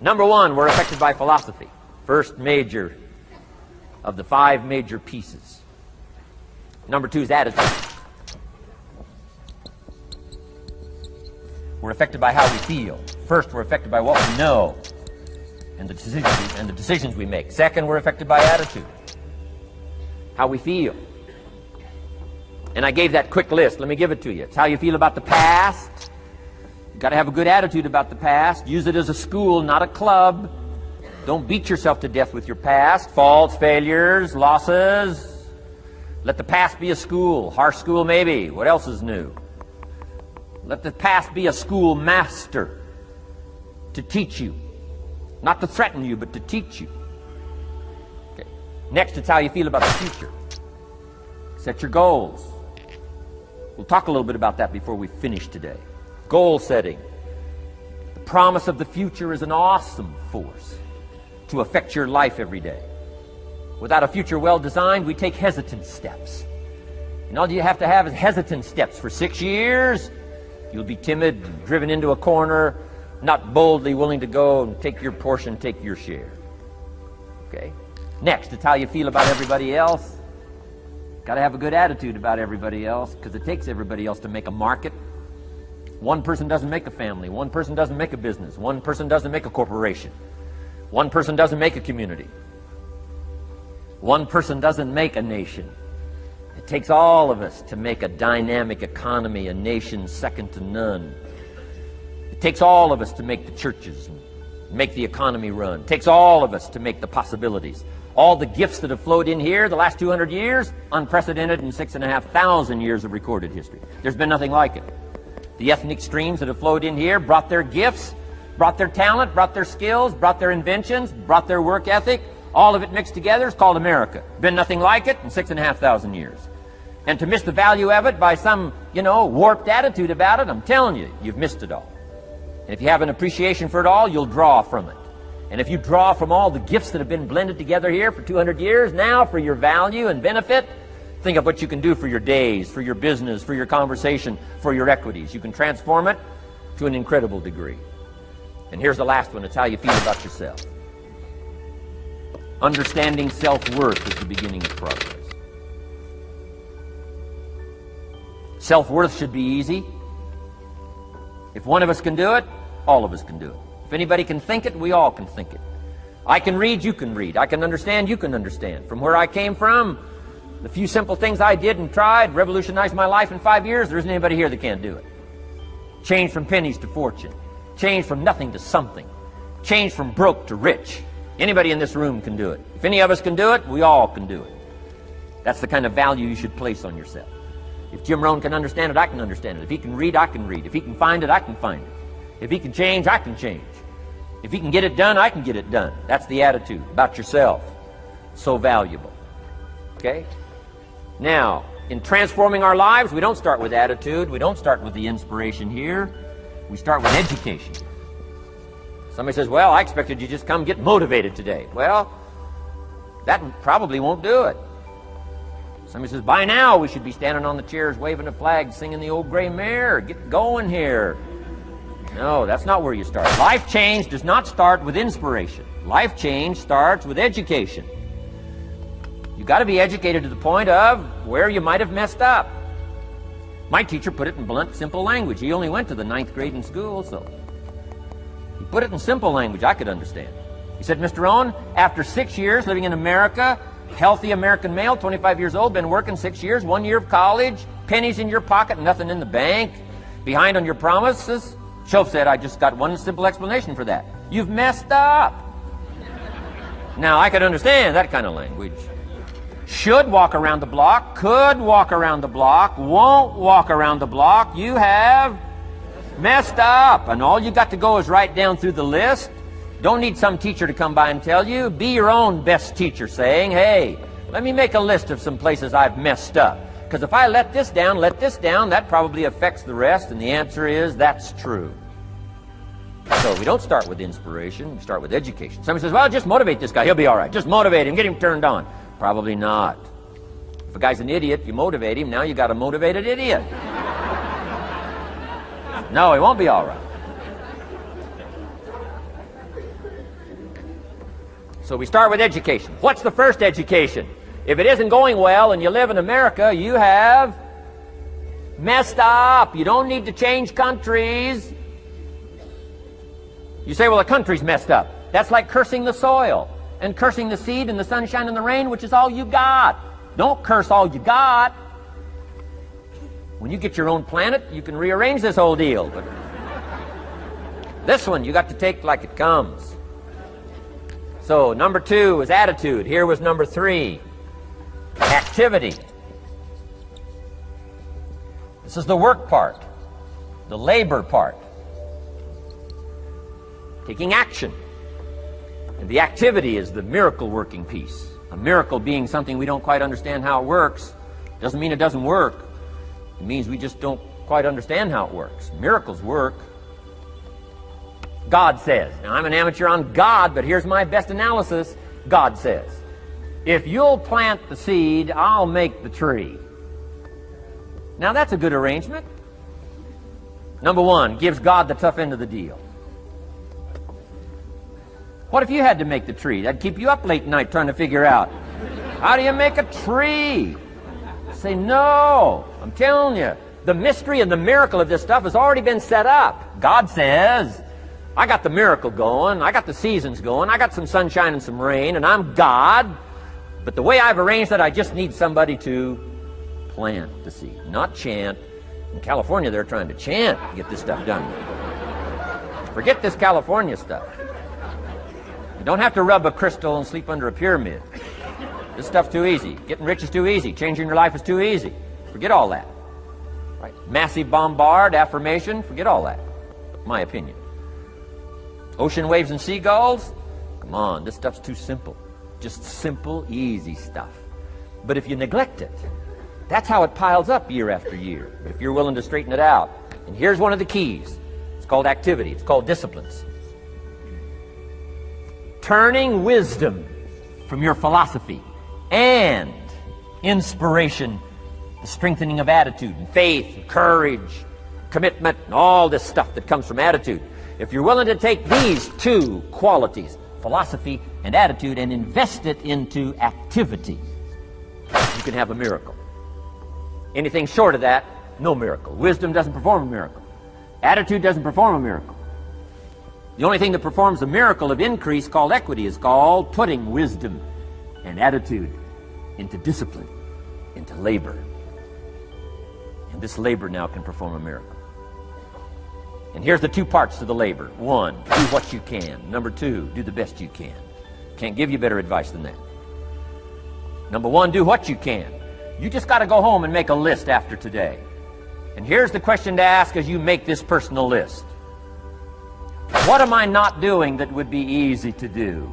Number one, we're affected by philosophy. First major of the 5 major pieces. Number 2 is attitude. We're affected by how we feel. First, we're affected by what we know and the decisions we make. Second, we're affected by attitude, how we feel. And I gave that quick list. Let me give it to you. It's how you feel about the past. You've got to have a good attitude about the past. Use it as a school, not a club. Don't beat yourself to death with your past. Faults, failures, losses. Let the past be a school. Harsh school maybe. What else is new? Let the past be a school master to teach you. Not to threaten you, but to teach you. Okay. Next, it's how you feel about the future. Set your goals. We'll talk a little bit about that before we finish today. Goal setting. The promise of the future is an awesome force to affect your life every day. Without a future well designed, we take hesitant steps. And all you have to have is hesitant steps. For 6 years, you'll be timid, driven into a corner, not boldly willing to go and take your portion, take your share. Okay? Next, it's how you feel about everybody else. Got to have a good attitude about everybody else, because it takes everybody else to make a market. One person doesn't make a family. One person doesn't make a business. One person doesn't make a corporation. One person doesn't make a community. One person doesn't make a nation. It takes all of us to make a dynamic economy, a nation second to none. It takes all of us to make the churches and make the economy run. It takes all of us to make the possibilities. All the gifts that have flowed in here the last 200 years, unprecedented in 6,500 years of recorded history. There's been nothing like it. The ethnic streams that have flowed in here brought their gifts, brought their talent, brought their skills, brought their inventions, brought their work ethic. All of it mixed together is called America. Been nothing like it in 6,500 years. And to miss the value of it by some, warped attitude about it, I'm telling you, you've missed it all. And if you have an appreciation for it all, you'll draw from it. And if you draw from all the gifts that have been blended together here for 200 years, now for your value and benefit, think of what you can do for your days, for your business, for your conversation, for your equities. You can transform it to an incredible degree. And here's the last one. It's how you feel about yourself. Understanding self-worth is the beginning of progress. Self-worth should be easy. If one of us can do it, all of us can do it. If anybody can think it, we all can think it. I can read, you can read. I can understand, you can understand. From where I came from, the few simple things I did and tried revolutionized my life in 5 years. There isn't anybody here that can't do it. Change from pennies to fortune. Change from nothing to something. Change from broke to rich. Anybody in this room can do it. If any of us can do it, we all can do it. That's the kind of value you should place on yourself. If Jim Rohn can understand it, I can understand it. If he can read, I can read. If he can find it, I can find it. If he can change, I can change. If he can get it done, I can get it done. That's the attitude about yourself. So valuable. Okay? Now, in transforming our lives, we don't start with attitude. We don't start with the inspiration here. We start with education. Somebody says, well, I expected you just come get motivated today. Well, that probably won't do it. Somebody says, by now we should be standing on the chairs, waving a flag, singing the old gray mare. Get going here. No, that's not where you start. Life change does not start with inspiration. Life change starts with education. You've got to be educated to the point of where you might have messed up. My teacher put it in blunt, simple language. He only went to the 9th grade in school, so he put it in simple language I could understand. He said, Mr. Rohn, after 6 years living in America, healthy American male, 25 years old, been working 6 years, 1 year of college, pennies in your pocket, nothing in the bank, behind on your promises. Shoaff said, I just got one simple explanation for that. You've messed up. Now, I could understand that kind of language. Should walk around the block, could walk around the block, won't walk around the block. You have messed up. And all you got to go is right down through the list. Don't need some teacher to come by and tell you. Be your own best teacher, saying, hey, let me make a list of some places I've messed up. Because if I let this down, that probably affects the rest. And the answer is, that's true. So we don't start with inspiration, we start with education. Somebody says, well, just motivate this guy, he'll be all right. Just motivate him, get him turned on. Probably not. If a guy's an idiot, you motivate him, now you got a motivated idiot. No, he won't be all right. So we start with education. What's the first education? If it isn't going well and you live in America, you have messed up. You don't need to change countries. You say, well, the country's messed up. That's like cursing the soil and cursing the seed and the sunshine and the rain, which is all you got. Don't curse all you got. When you get your own planet, you can rearrange this whole deal. But this one, you got to take like it comes. So, number 2 was attitude. Here was number 3, activity. This is the work part, the labor part. Taking action. And the activity is the miracle working piece. A miracle being something we don't quite understand how it works. Doesn't mean it doesn't work. It means we just don't quite understand how it works. Miracles work. God says. Now, I'm an amateur on God, but here's my best analysis. God says, if you'll plant the seed, I'll make the tree. Now, that's a good arrangement. Number 1, gives God the tough end of the deal. What if you had to make the tree? That'd keep you up late at night trying to figure out, how do you make a tree? Say, no. I'm telling you, the mystery and the miracle of this stuff has already been set up. God says, I got the miracle going, I got the seasons going, I got some sunshine and some rain, and I'm God. But the way I've arranged it, I just need somebody to plant the seed, not chant. In California, they're trying to chant to get this stuff done. Forget this California stuff. You don't have to rub a crystal and sleep under a pyramid. This stuff's too easy. Getting rich is too easy. Changing your life is too easy. Forget all that. Right? Massive bombard, affirmation, forget all that. My opinion. Ocean waves and seagulls? Come on, this stuff's too simple. Just simple, easy stuff. But if you neglect it, that's how it piles up year after year. But if you're willing to straighten it out. And here's one of the keys. It's called activity. It's called disciplines. Turning wisdom from your philosophy and inspiration, the strengthening of attitude and faith and courage, commitment, and all this stuff that comes from attitude. If you're willing to take these 2 qualities, philosophy and attitude, and invest it into activity, you can have a miracle. Anything short of that, no miracle. Wisdom doesn't perform a miracle. Attitude doesn't perform a miracle. The only thing that performs a miracle of increase called equity is called putting wisdom and attitude into discipline, into labor. And this labor now can perform a miracle. And here's the 2 parts to the labor. 1, do what you can. Number 2, do the best you can. Can't give you better advice than that. Number 1, do what you can. You just got to go home and make a list after today. And here's the question to ask as you make this personal list. What am I not doing that would be easy to do?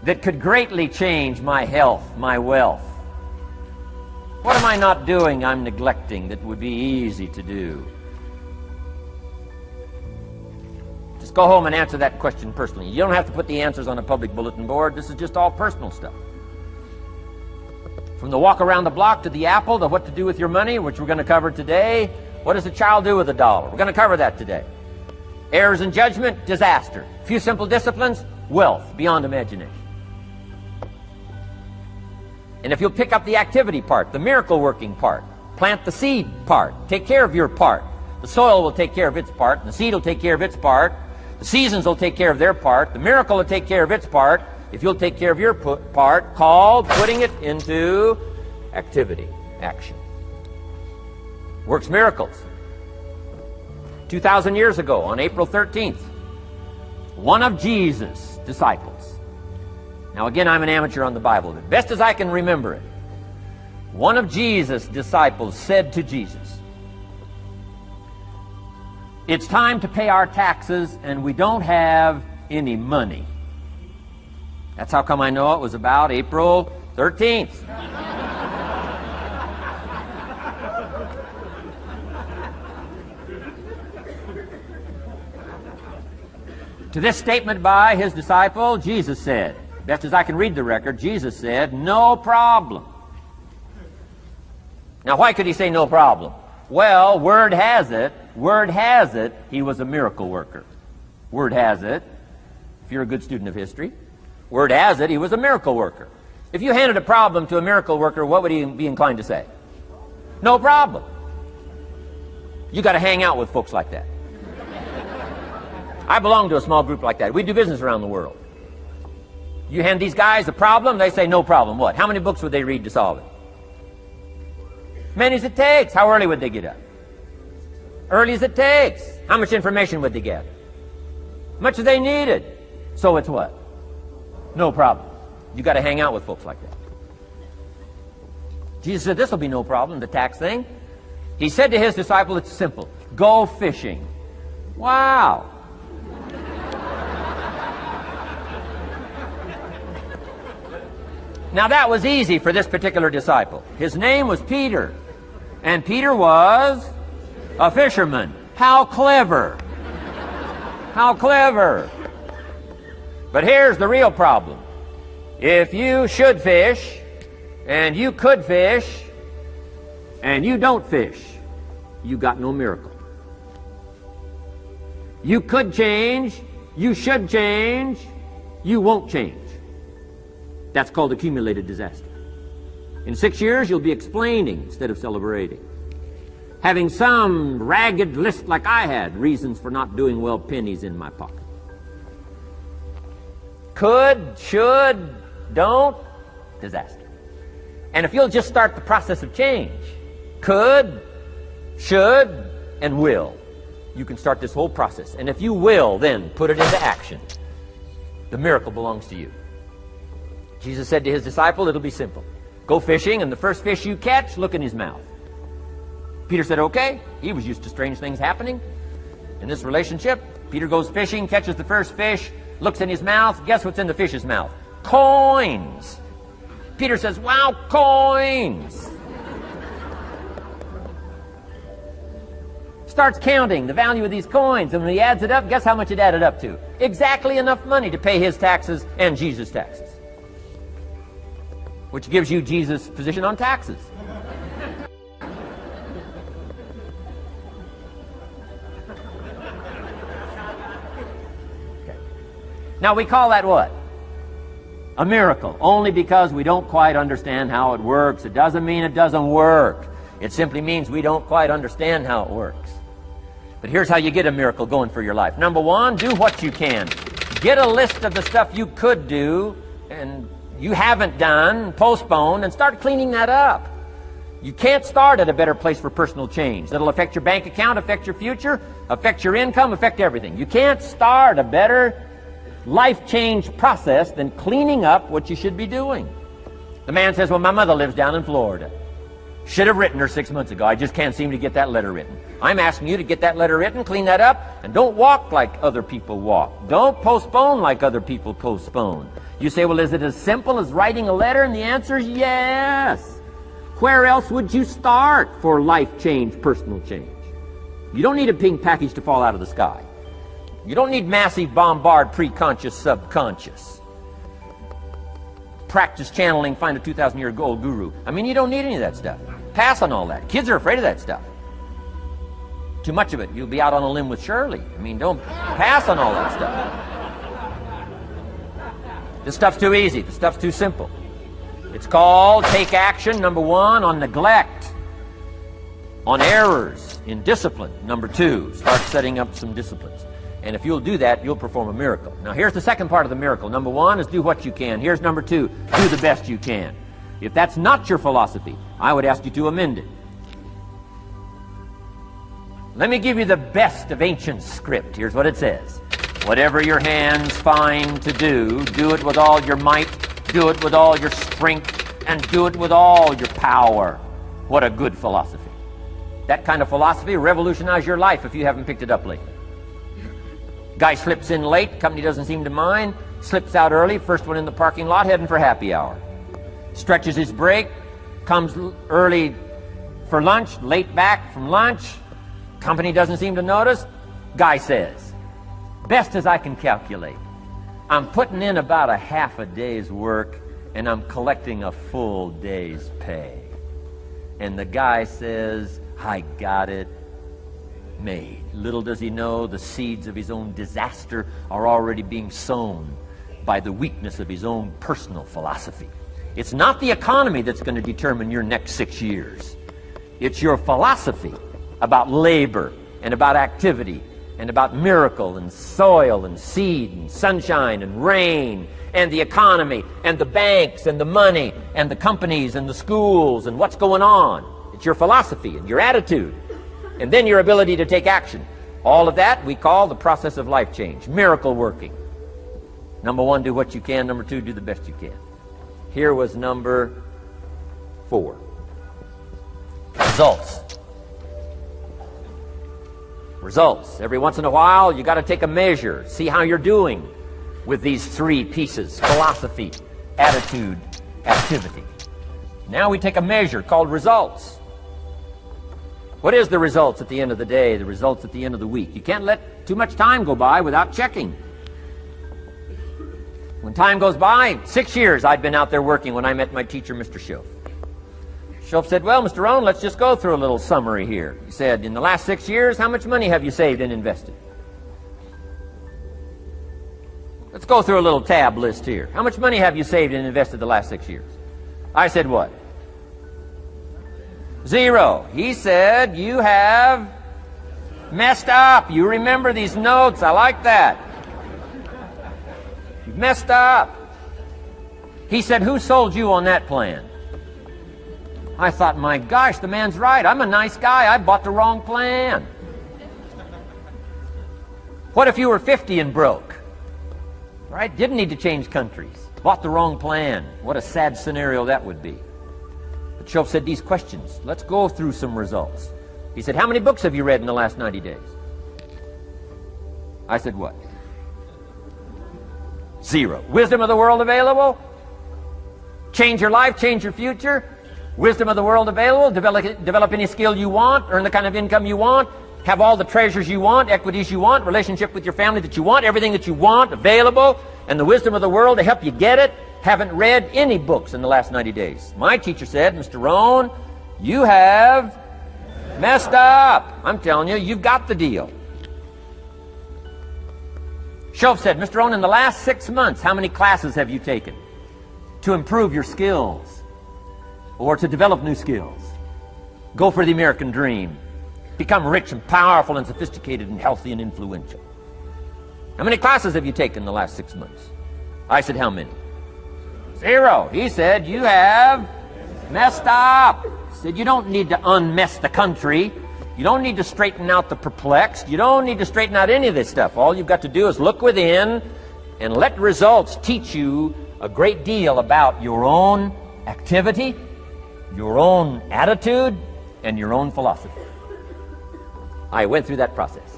That could greatly change my health, my wealth? What am I not doing I'm neglecting that would be easy to do? Just go home and answer that question personally. You don't have to put the answers on a public bulletin board. This is just all personal stuff. From the walk around the block to the apple to what to do with your money, which we're going to cover today. What does a child do with $1? We're going to cover that today. Errors in judgment, disaster. Few simple disciplines, wealth beyond imagination. And if you'll pick up the activity part, the miracle working part, plant the seed part, take care of your part. The soil will take care of its part, and the seed will take care of its part. The seasons will take care of their part. The miracle will take care of its part. If you'll take care of your part, called putting it into activity, action. Works miracles. 2,000 years ago, on April 13th, one of Jesus' disciples. Now again, I'm an amateur on the Bible, but best as I can remember it, one of Jesus' disciples said to Jesus, "It's time to pay our taxes and we don't have any money." That's how come I know it was about April 13th. To this statement by his disciple, Jesus said, best as I can read the record, Jesus said, "No problem." Now, why could he say no problem? Well, word has it, he was a miracle worker. Word has it, if you're a good student of history, Word has it, he was a miracle worker. If you handed a problem to a miracle worker, what would he be inclined to say? No problem. You got to hang out with folks like that. I belong to a small group like that. We do business around the world. You hand these guys a problem, they say no problem. What? How many books would they read to solve it? Many as it takes. How early would they get up? Early as it takes. How much information would they get? Much as they needed. So it's what? No problem. You got to hang out with folks like that. Jesus said this will be no problem, the tax thing. He said to his disciple, it's simple. Go fishing. Wow. Now that was easy for this particular disciple. His name was Peter. And Peter was a fisherman. How clever. How clever. But here's the real problem. If you should fish, and you could fish, and you don't fish, you got no miracle. You could change, you should change, you won't change. That's called accumulated disaster. In 6 years, you'll be explaining instead of celebrating. Having some ragged list like I had, reasons for not doing well, pennies in my pocket. Could, should, don't, disaster. And if you'll just start the process of change, could, should, and will, you can start this whole process. And if you will, then put it into action. The miracle belongs to you. Jesus said to his disciple, it'll be simple. Go fishing, and the first fish you catch, look in his mouth. Peter said, okay. He was used to strange things happening in this relationship. Peter goes fishing, catches the first fish, looks in his mouth. Guess what's in the fish's mouth? Coins. Peter says, wow, coins. Starts counting the value of these coins, and when he adds it up, guess how much it added up to? Exactly enough money to pay his taxes and Jesus' taxes. Which gives you Jesus' position on taxes. Okay. Now we call that what? A miracle. Only because we don't quite understand how it works. It doesn't mean it doesn't work. It simply means we don't quite understand how it works. But here's how you get a miracle going for your life. Number one, do what you can. Get a list of the stuff you could do and you haven't done, postponed, and start cleaning that up. You can't start at a better place for personal change. That'll affect your bank account, affect your future, affect your income, affect everything. You can't start a better life change process than cleaning up what you should be doing. The man says, well, my mother lives down in Florida. Should have written her 6 months ago. I just can't seem to get that letter written. I'm asking you to get that letter written, clean that up, and don't walk like other people walk. Don't postpone like other people postpone. You say, well, is it as simple as writing a letter? And the answer is yes. Where else would you start for life change, personal change? You don't need a pink package to fall out of the sky. You don't need massive bombard, pre-conscious, subconscious. Practice channeling, find a 2,000-year-old guru. I mean, you don't need any of that stuff. Pass on all that. Kids are afraid of that stuff. Too much of it, you'll be out on a limb with Shirley. I mean, don't pass on all that stuff. This stuff's too easy. This stuff's too simple. It's called take action, number one, on neglect, on errors, in discipline. Number two, start setting up some disciplines. And if you'll do that, you'll perform a miracle. Now, here's the second part of the miracle. Number one is do what you can. Here's number two, do the best you can. If that's not your philosophy, I would ask you to amend it. Let me give you the best of ancient script. Here's what it says. Whatever your hands find to do, do it with all your might, do it with all your strength, and do it with all your power. What a good philosophy. That kind of philosophy will revolutionize your life if you haven't picked it up lately. Guy slips in late, company doesn't seem to mind, slips out early, first one in the parking lot, heading for happy hour. Stretches his break, comes early for lunch, late back from lunch, company doesn't seem to notice. Guy says, best as I can calculate, I'm putting in about a half a day's work and I'm collecting a full day's pay. And the guy says, I got it made. Little does he know the seeds of his own disaster are already being sown by the weakness of his own personal philosophy. It's not the economy that's going to determine your next 6 years. It's your philosophy about labor and about activity and about miracle and soil and seed and sunshine and rain and the economy and the banks and the money and the companies and the schools and what's going on. It's your philosophy and your attitude, and then your ability to take action. All of that we call the process of life change, miracle working. Number one, do what you can. Number two, do the best you can. Here was number 4. Results. Results. Every once in a while, you got to take a measure, see how you're doing with these 3 pieces: philosophy, attitude, activity. Now we take a measure called results. What is the results at the end of the day, the results at the end of the week? You can't let too much time go by without checking. When time goes by, 6 years I'd been out there working when I met my teacher, Mr. Schoaf. Schoaf said, well, Mr. Rohn, let's just go through a little summary here. He said, in the last 6 years, how much money have you saved and invested? Let's go through a little tab list here. How much money have you saved and invested the last 6 years? I said, what? 0. He said, you have messed up. You remember these notes. I like that. You've messed up. He said, who sold you on that plan? I thought, my gosh, the man's right. I'm a nice guy. I bought the wrong plan. What if you were 50 and broke? Right? Didn't need to change countries. Bought the wrong plan. What a sad scenario that would be. But Schoaf said these questions. Let's go through some results. He said, how many books have you read in the last 90 days? I said, what? 0. Wisdom of the world available? Change your life, change your future? Wisdom of the world available? Develop any skill you want, earn the kind of income you want, have all the treasures you want, equities you want, relationship with your family that you want, everything that you want available, and the wisdom of the world to help you get it. Haven't read any books in the last 90 days. My teacher said, Mr. Rohn, you have messed up. I'm telling you, you've got the deal. Schoaf said, Mr. Rohn, in the last 6 months, how many classes have you taken to improve your skills or to develop new skills? Go for the American dream. Become rich and powerful and sophisticated and healthy and influential. How many classes have you taken in the last 6 months? I said, how many? 0. He said, you have messed up. He said, you don't need to unmess the country. You don't need to straighten out the perplexed. You don't need to straighten out any of this stuff. All you've got to do is look within and let results teach you a great deal about your own activity, your own attitude, and your own philosophy. I went through that process.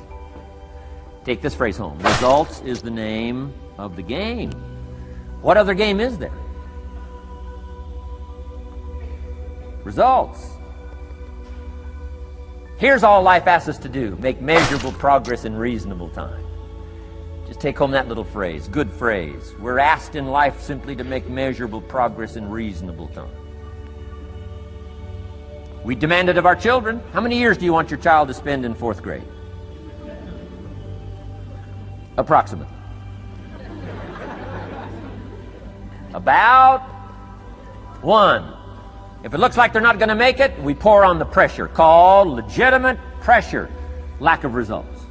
Take this phrase home. Results is the name of the game. What other game is there? Results. Here's all life asks us to do. Make measurable progress in reasonable time. Just take home that little phrase. Good phrase. We're asked in life simply to make measurable progress in reasonable time. We demand it of our children. How many years do you want your child to spend in 4th grade? Approximately. About 1. If it looks like they're not going to make it, we pour on the pressure, called legitimate pressure, lack of results.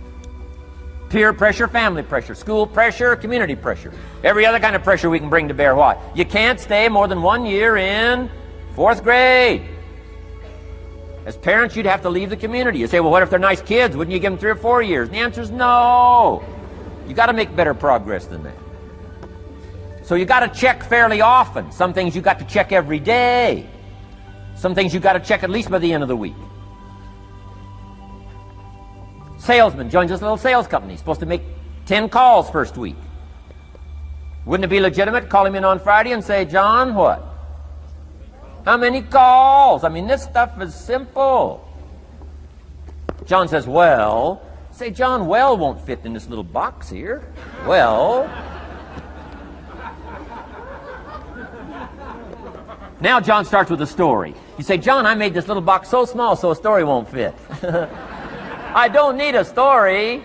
Peer pressure, family pressure, school pressure, community pressure. Every other kind of pressure we can bring to bear. Why? You can't stay more than 1 year in 4th grade. As parents, you'd have to leave the community. You say, well, what if they're nice kids? Wouldn't you give them 3 or 4 years? And the answer is no. You got to make better progress than that. So you got to check fairly often. Some things you got to check every day. Some things you got to check at least by the end of the week. Salesman joins this little sales company. He's supposed to make 10 calls first week. Wouldn't it be legitimate to call him in on Friday and say, John, what? How many calls? I mean, this stuff is simple. John says, well. Say, John, well won't fit in this little box here. Well. Now John starts with a story. You say, John, I made this little box so small so a story won't fit. I don't need a story.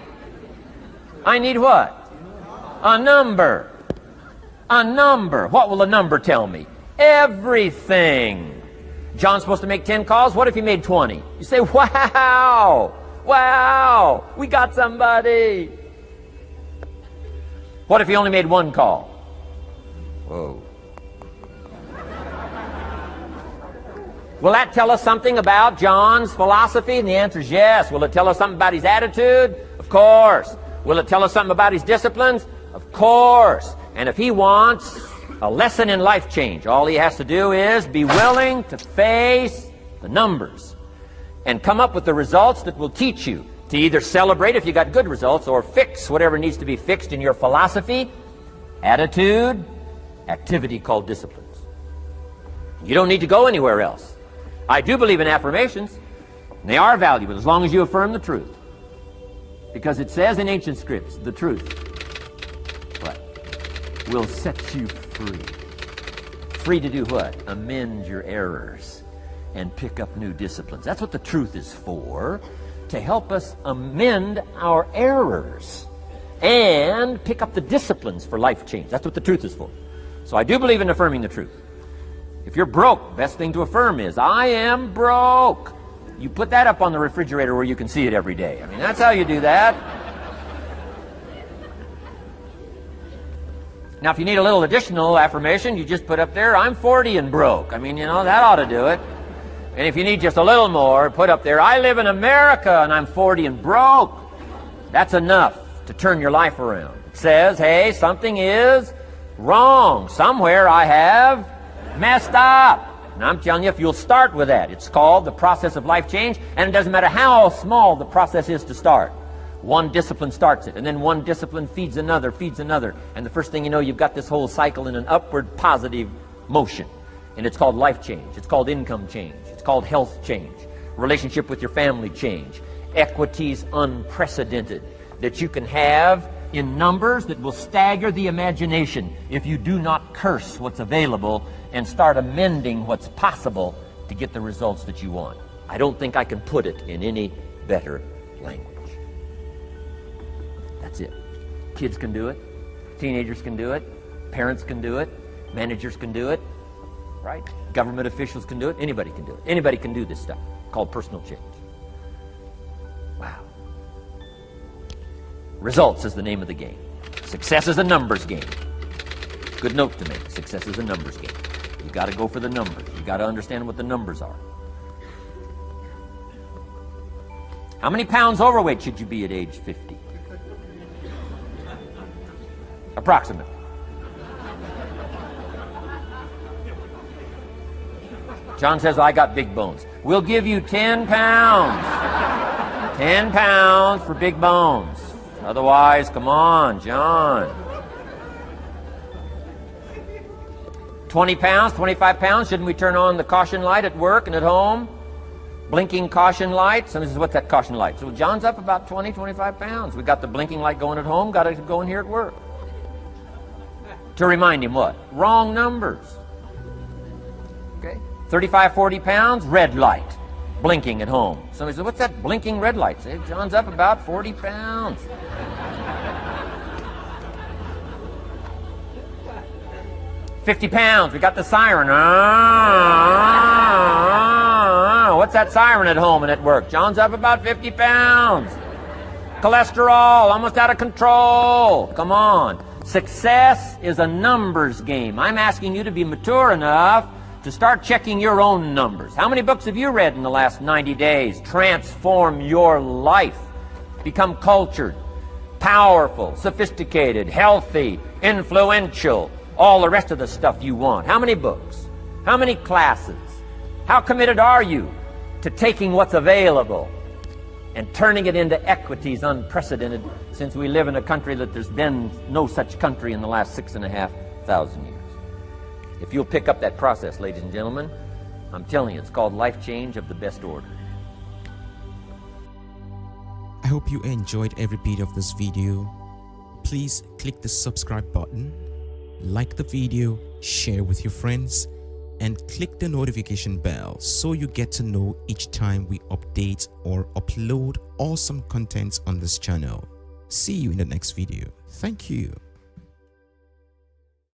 I need what? A number. A number. What will a number tell me? Everything. John's supposed to make 10 calls. What if he made 20? You say, wow, wow, we got somebody. What if he only made 1 call? Whoa. Will that tell us something about John's philosophy? And the answer is yes. Will it tell us something about his attitude? Of course. Will it tell us something about his disciplines? Of course. And if he wants a lesson in life change, all he has to do is be willing to face the numbers and come up with the results that will teach you to either celebrate if you got good results or fix whatever needs to be fixed in your philosophy, attitude, activity called disciplines. You don't need to go anywhere else. I do believe in affirmations. They are valuable as long as you affirm the truth. Because it says in ancient scripts, the truth will set you free. Free to do what? Amend your errors and pick up new disciplines. That's what the truth is for, to help us amend our errors and pick up the disciplines for life change. That's what the truth is for. So I do believe in affirming the truth. If you're broke, best thing to affirm is, I am broke. You put that up on the refrigerator where you can see it every day. I mean, that's how you do that. Now, if you need a little additional affirmation, you just put up there, I'm 40 and broke. I mean, you know, that ought to do it. And if you need just a little more, put up there, I live in America and I'm 40 and broke. That's enough to turn your life around. It says, hey, something is wrong. Somewhere I have messed up. And I'm telling you, if you'll start with that, it's called the process of life change, and it doesn't matter how small the process is to start. One discipline starts it, and then one discipline feeds another, and the first thing you know, you've got this whole cycle in an upward positive motion. And it's called life change. It's called income change. It's called health change. Relationship with your family change. Equities unprecedented that you can have in numbers that will stagger the imagination if you do not curse what's available and start amending what's possible to get the results that you want. I don't think I can put it in any better language. That's it. Kids can do it. Teenagers can do it. Parents can do it. Managers can do it. Right? Government officials can do it. Anybody can do it. Anybody can do this stuff called personal change. Wow. Results is the name of the game. Success is a numbers game. Good note to make. Success is a numbers game. You got to go for the numbers. You got to understand what the numbers are. How many pounds overweight should you be at age 50? Approximately. John says, I got big bones. We'll give you 10 pounds. 10 pounds for big bones. Otherwise, come on, John. 20 pounds, 25 pounds. Shouldn't we turn on the caution light at work and at home? Blinking caution light. Somebody says, what's that caution light? So John's up about 20, 25 pounds. We got the blinking light going at home, got it going here at work. To remind him what? Wrong numbers. Okay? 35, 40 pounds, red light. Blinking at home. Somebody says, what's that blinking red light? Say, John's up about 40 pounds. £50, we got the siren. What's that siren at home and at work? John's up about 50 pounds. Cholesterol, almost out of control. Come on. Success is a numbers game. I'm asking you to be mature enough to start checking your own numbers. How many books have you read in the last 90 days? Transform your life. Become cultured, powerful, sophisticated, healthy, influential, all the rest of the stuff you want. How many books? How many classes? How committed are you to taking what's available and turning it into equities unprecedented, since we live in a country that there's been no such country in the last 6,500 years? If you'll pick up that process, ladies and gentlemen, I'm telling you, it's called life change of the best order. I hope you enjoyed every bit of this video. Please click the subscribe button, like the video, share with your friends, and click the notification bell so you get to know each time we update or upload awesome contents on this channel. See you in the next video. Thank you.